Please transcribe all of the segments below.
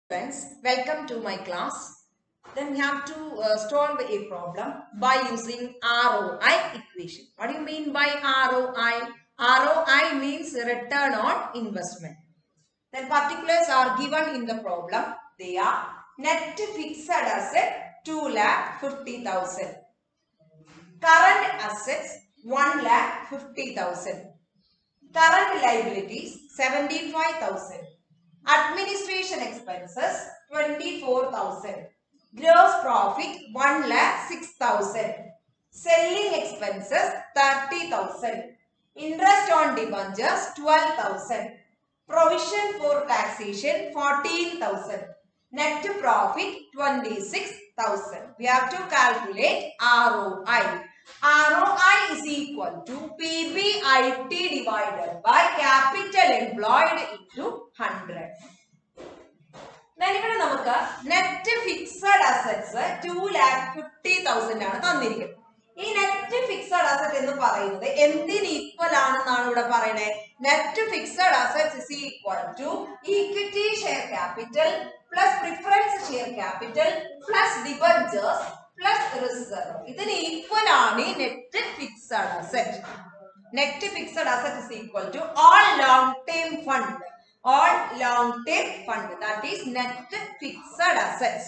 Friends, welcome to my class. Then we have to solve a problem by using ROI equation. What do you mean by ROI? ROI means return on investment. Then particulars are given in the problem. They are net fixed asset 2,50,000. Current assets 1,50,000. Current liabilities 75,000. Administration expenses 24,000. Gross profit 1,06,000. Selling expenses 30,000. Interest on debentures 12,000. Provision for taxation 14,000. Net profit 26,000. We have to calculate ROI. ROI is equal to PBIT divided by capital employed into 100. Then ഇവിടെ നമുക്ക് net fixed assets 2,50,000 ആണ് തന്നിരിക്കുന്നത്. ഈ net fixed asset എന്ന് പറയുന്നത് എന്തിന് equal ആണെന്നാണ് ഇവിടെ പറയുന്നത്. Net fixed assets is equal to equity share capital plus preference share capital plus debentures plus reserve. ഇതിന് ഈക്വൽ ആണ് ഈ net fixed asset. Net fixed asset is equal to all long term fund. All long-term fund, that is net fixed assets.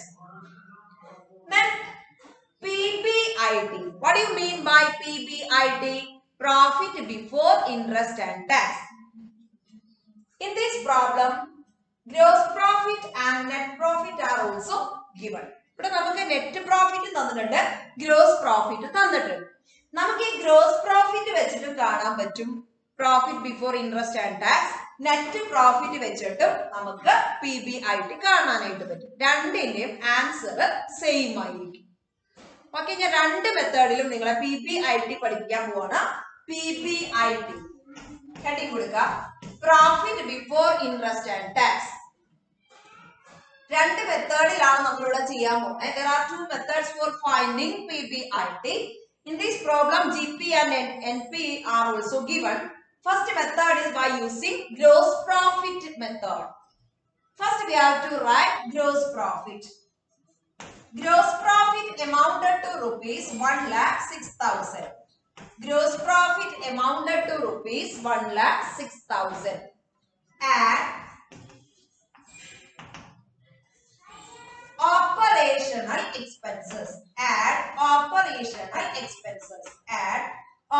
Then PBIT. What do you mean by PBIT? Profit before interest and tax. In this problem, gross profit and net profit are also given. ഇവിടെ നമുക്ക് net profit തന്നിട്ടുണ്ട്, gross profit തന്നിട്ടുണ്ട്. നമുക്ക് ഈ gross profit വെച്ചിട്ട് കാണാൻ പറ്റും profit before interest and tax. Net profit വെച്ചിട്ട് നമുക്ക് PBIT കാണാനായിട്ട് പറ്റും. രണ്ടിന്റെയും ആൻസർ സെയിം ആയിരിക്കും. ഓക്കെ, ഞാൻ രണ്ട് മെത്തേഡിലും നിങ്ങളെ PBIT പഠിപ്പിക്കാൻ പോവാണ്. PBIT ഹെഡിങ് കൊടുക്കുക, profit before interest and tax. രണ്ട് മെത്തേഡിലാണ് നമ്മളിവിടെ ചെയ്യാൻ പോകുന്നത്. There are two methods for finding PBIT. In this problem, GP and NP are also given. First method is by using gross profit method. First we have to write gross profit. Gross profit amounted to rupees 1,06,000. Gross profit amounted to rupees 1,06,000. And operational expenses. Add operational expenses. Add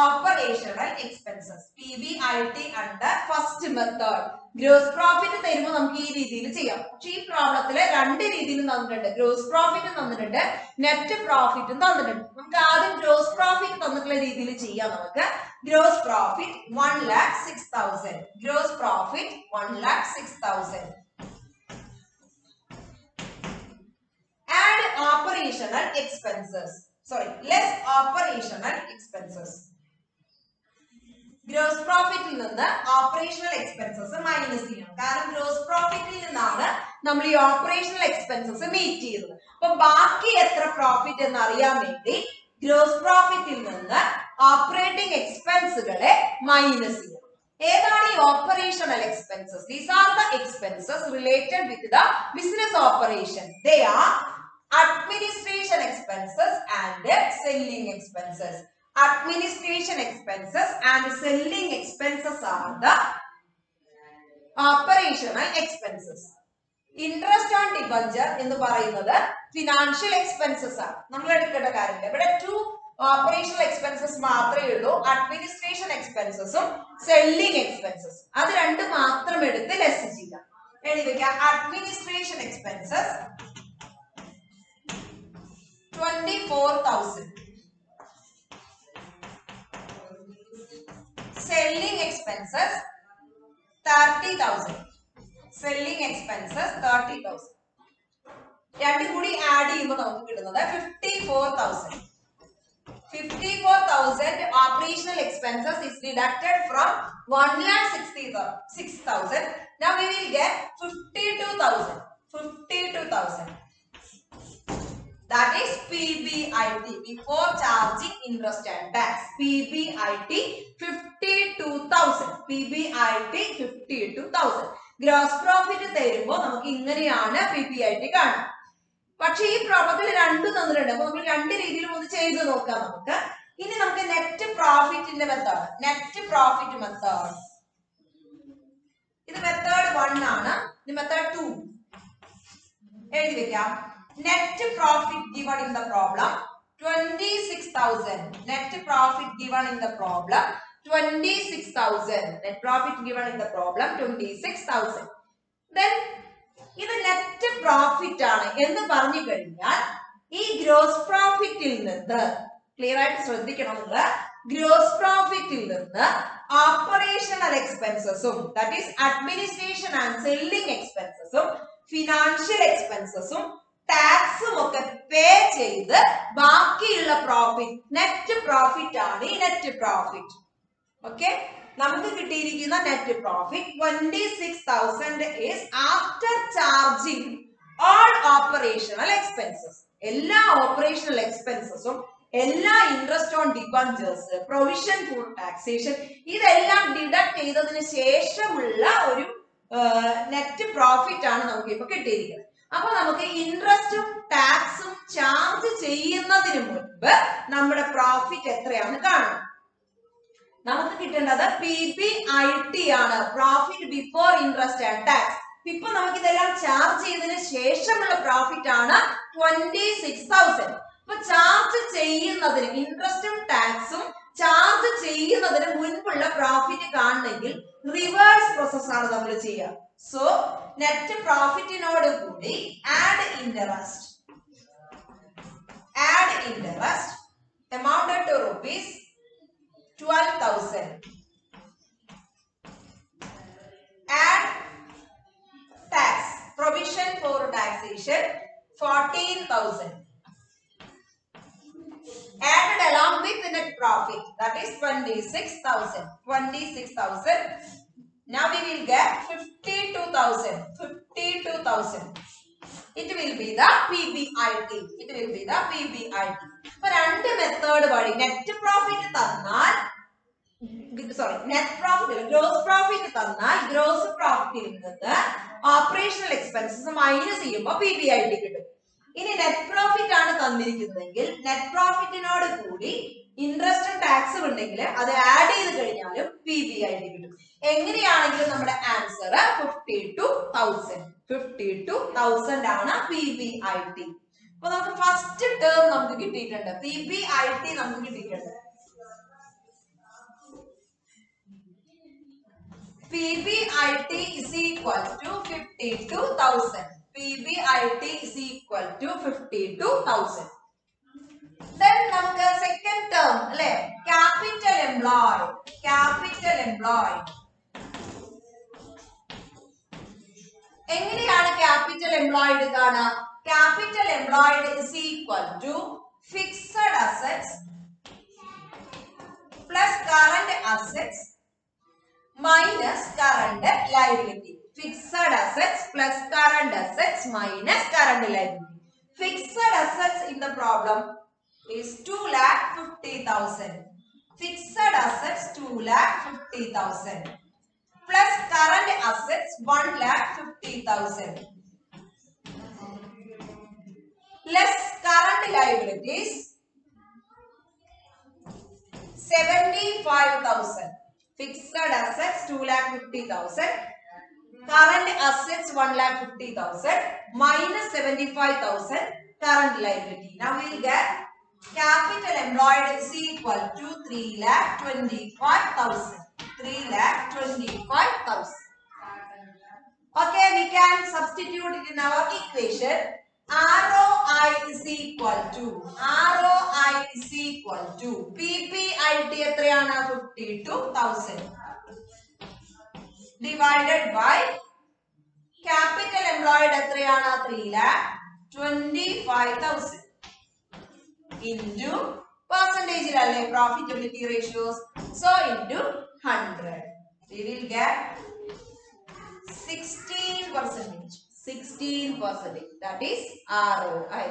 operational expenses. PBIT under first method. Gross profit തരുമ്പോൾ നമുക്ക് ഈ രീതിയിൽ ചെയ്യാം. പക്ഷേ ഈ പ്രോബ്ലത്തില് രണ്ട് രീതിയിൽ തന്നിട്ടുണ്ട്. ഗ്രോസ് പ്രോഫിറ്റ് തന്നിട്ടുണ്ട്, നെറ്റ് പ്രോഫിറ്റും തന്നിട്ടുണ്ട്. നമുക്ക് ആദ്യം ഗ്രോസ് പ്രോഫിറ്റ് തന്നിട്ടുള്ള രീതിയിൽ ചെയ്യാം. നമുക്ക് gross profit 1,06,000. Gross profit 1,06,000. Add operational expenses. Sorry, less operational expenses. Gross profit il ninnu operational expenses minus ചെയ്യണം. കാരണം gross profit il നിന്നാണ് നമ്മൾ ഈ operational expenses meet ചെയ്യുന്നത്. അപ്പോൾ ബാക്കി എത്ര profit എന്ന് അറിയാൻ വേണ്ടി gross profit il നിന്ന് operating expenses-കളെ minus ചെയ്യണം. ഏതാണ് ഈ operational expenses? These are the expenses related with the business operation. They are administration expenses and selling expenses. Administration expenses and selling expenses are the operational expenses. Interest on debenture എന്ന് പറയുന്നത് financial expenses ആണ്. നമ്മൾ എടുക്കേണ്ട കാര്യമില്ല. ഇവിടെ two operational expenses മാത്രമേ ഉള്ളൂ, administration expenses ഉം selling expenses. അത് രണ്ട് മാത്രം എടുത്ത് ലെസ് ചെയ്യാം. എഴുതി വെക്കാം, administration expenses 24,000. Selling expenses 30,000. Selling expenses 30,000. രണ്ടും കൂടി ആഡ് ചെയ്യുമ്പോൾ നമുക്ക് കിട്ടുന്നത് 54,000. 54,000 operational expenses is deducted from 1,06,000. Now we will get 52,000. 52,000. That is PBIT before charging interest and tax. PBIT 52,000. PBIT 52,000. Gross profit തരുമ്പോൾ നമുക്ക് ഇങ്ങനെയാണ് PBIT കാണാം. പക്ഷെ ഈ പ്രോബ്ലത്തിൽ രണ്ടും തന്നിട്ടുണ്ട്. അപ്പൊ നമ്മൾ രണ്ട് രീതിയിലും ഒന്ന് ചെയ്ത് നോക്കാം നമുക്ക്. ഇനി നമുക്ക് നെറ്റ് പ്രോഫിറ്റിന്റെ മെത്തേഡ്, നെറ്റ് പ്രോഫിറ്റ് മെത്തേഡ്, ഇത് മെത്തേഡ് 1 ആണ്. ഇത് മെത്തേഡ് 2 എഴുതി വെക്കാം. Net profit given in the problem 26,000. Net profit given in the problem 26,000. Net profit given in the problem 26,000. Then ഇത് നെറ്റ് പ്രോഫിറ്റ് ആണ് എന്ന് പറഞ്ഞു കഴിഞ്ഞാൽ ഈ ഗ്രോസ് പ്രോഫിറ്റിൽ നിന്ന്, ക്ലിയർ ആയിട്ട് ശ്രദ്ധിക്കണം നിങ്ങൾ, ഗ്രോസ് പ്രോഫിറ്റിൽ നിന്ന് ഓപ്പറേഷണൽ എക്സ്പെൻസസും, that is administration and selling എക്സ്പെൻസസും ഫിനാൻഷ്യൽ എക്സ്പെൻസസും ടാക്സും ഒക്കെ പേ ചെയ്ത് ബാക്കിയുള്ള പ്രോഫിറ്റ്, നെറ്റ് പ്രോഫിറ്റ് ആണ് ഈ നെറ്റ് പ്രോഫിറ്റ്. ഓക്കെ, നമുക്ക് കിട്ടിയിരിക്കുന്ന net profit 26,000 is after charging all operational expenses. എല്ലാ ഓപ്പറേഷണൽ എക്സ്പെൻസസും, എല്ലാ interest on debentures, provision for taxation, ഇതെല്ലാം ഡിഡക്ട് ചെയ്തതിന് ശേഷമുള്ള ഒരു നെറ്റ് പ്രോഫിറ്റ് ആണ് നമുക്ക് ഇപ്പൊ കിട്ടിയിരിക്കുന്നത്. അപ്പൊ നമുക്ക് ഇൻട്രസ്റ്റും ടാക്സും ചാർജ് ചെയ്യുന്നതിന് മുൻപ് നമ്മുടെ പ്രോഫിറ്റ് എത്രയാണ് കാണുന്നത്. നമുക്ക് കിട്ടേണ്ടത് PBIT ആണ്, profit before interest and tax. ഇപ്പൊ നമുക്ക് ഇതെല്ലാം ചാർജ് ചെയ്തതിന് ശേഷമുള്ള പ്രോഫിറ്റ് ആണ് 26,000. അപ്പൊ ചാർജ് ചെയ്യുന്നതിന്, ഇൻട്രസ്റ്റും ടാക്സും ചാർജ് ചെയ്യുന്നതിന് മുൻപുള്ള പ്രോഫിറ്റ് കാണണമെങ്കിൽ റിവേഴ്സ് പ്രോസസ് ആണ് നമ്മൾ ചെയ്യുക. സോ നെറ്റ് പ്രോഫിറ്റിനോട് കൂടി add interest amounted to rupees 12,000. Add tax, provision for taxation 14,000. Added along with the net profit, that is 26,000. 26,000. Now we will get 52,000. 52,000. It will be the PBIT. It will be the PBIT. For രണ്ട് method വഴി net profit തന്നാൽ, sorry net profit, gross profit തന്നാൽ gross പ്രോഫിറ്റിൽ നിന്ന് operational expenses minus ചെയ്യുമ്പോൾ PBIT കിട്ടും. ഇനി net profit ആണ് തന്നിരിക്കുന്നതെങ്കിൽ നെറ്റ് പ്രോഫിറ്റിനോട് കൂടി ഇൻട്രസ്റ്റും ടാക്സും ഉണ്ടെങ്കിൽ അത് ആഡ് ചെയ്ത് കഴിഞ്ഞാലും PBIT കിട്ടും. എങ്ങനെയാണെങ്കിലും നമ്മുടെ ആൻസർ 52,000. 52,000 ആണ് PBIT. അപ്പൊ നമുക്ക് ഫസ്റ്റ് ടേം നമുക്ക് കിട്ടിയിട്ടുണ്ട്, PBIT നമുക്ക് കിട്ടിയിട്ടുണ്ട്. PBIT is equal to 52,000. PBIT is equal to 52,000. Then നമുക്ക് സെക്കൻഡ് ടേം അല്ലെ, ക്യാപിറ്റൽ എംപ്ലോയ്ഡ്. ക്യാപിറ്റൽ എംപ്ലോയ്ഡ് എങ്ങനെയാണ് ക്യാപിറ്റൽ എംപ്ലോയ്ഡ് കാണുക? Capital employed is equal to fixed assets plus current assets minus current liability. Fixed assets plus current assets minus current liability. Fixed assets in the problem is 2,50,000. Fixed assets 2,50,000 plus current assets 1,50,000. Less current liabilities 75,000. Fixed assets 2,50,000, current assets 1,50,000 minus 75,000 current liability. Now we will get capital employed is equal to 3,25,000. 3,25,000. Okay, we can substitute it in our equation. ROI is equal to PBIT എത്രയാണ്? 52,000 divided by capital employed എത്രയാണ്? 3,25,000 into percentage അല്ലേ profitability ratios, so into 100 we will get 16%. 16%, that is ROI.